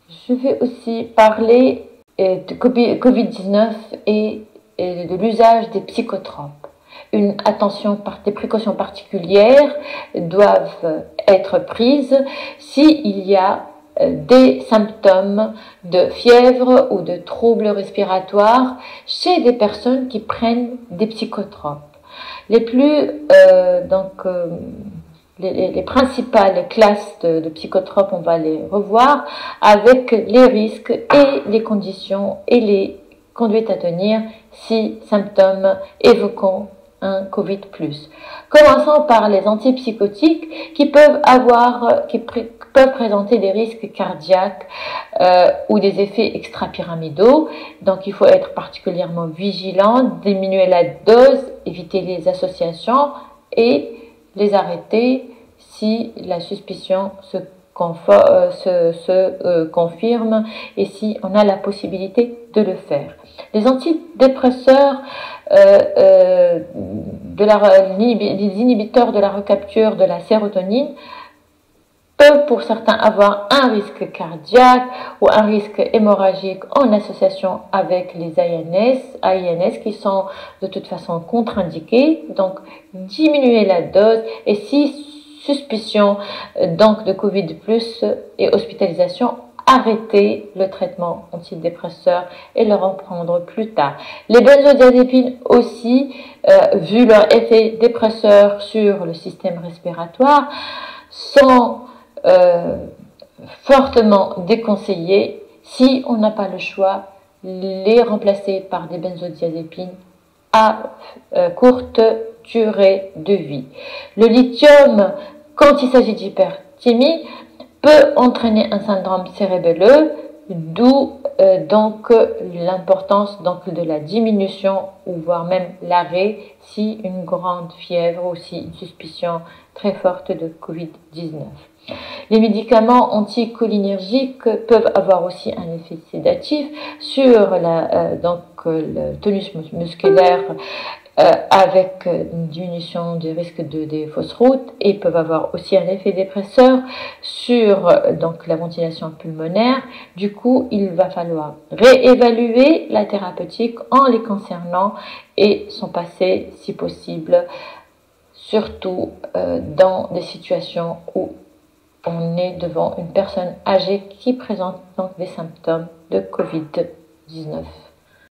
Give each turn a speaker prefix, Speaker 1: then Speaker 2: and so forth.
Speaker 1: Je vais aussi parler de Covid-19 et de l'usage des psychotropes. Des précautions particulières doivent être prises s'il y a des symptômes de fièvre ou de troubles respiratoires chez des personnes qui prennent des psychotropes. Les principales classes de psychotropes, on va les revoir avec les risques et les conditions et les conduites à tenir si symptômes évoquant un Covid+. Commençons par les antipsychotiques qui peuvent présenter des risques cardiaques ou des effets extrapyramidaux. Donc il faut être particulièrement vigilant, diminuer la dose, éviter les associations et les arrêter si la suspicion se confirme et si on a la possibilité de le faire. Les antidépresseurs, les inhibiteurs de la recapture de la sérotonine peuvent pour certains avoir un risque cardiaque ou un risque hémorragique en association avec les AINS qui sont de toute façon contre-indiqués. Donc, diminuer la dose et si suspicion donc de Covid+ et hospitalisation, arrêter le traitement antidépresseur et le reprendre plus tard. Les benzodiazépines aussi, vu leur effet dépresseur sur le système respiratoire, sont fortement déconseillés si on n'a pas le choix, les remplacer par des benzodiazépines à courte durée de vie. Le lithium, quand il s'agit d'hyperthymie, peut entraîner un syndrome cérébelleux, d'où donc l'importance de la diminution ou voire même l'arrêt si une grande fièvre ou si une suspicion très forte de Covid-19. Les médicaments anticholinergiques peuvent avoir aussi un effet sédatif sur le tonus musculaire avec une diminution des risques des fausses routes et peuvent avoir aussi un effet dépresseur sur la ventilation pulmonaire. Du coup, il va falloir réévaluer la thérapeutique en les concernant et s'en passer si possible, surtout dans des situations où on est devant une personne âgée qui présente donc des symptômes de Covid-19.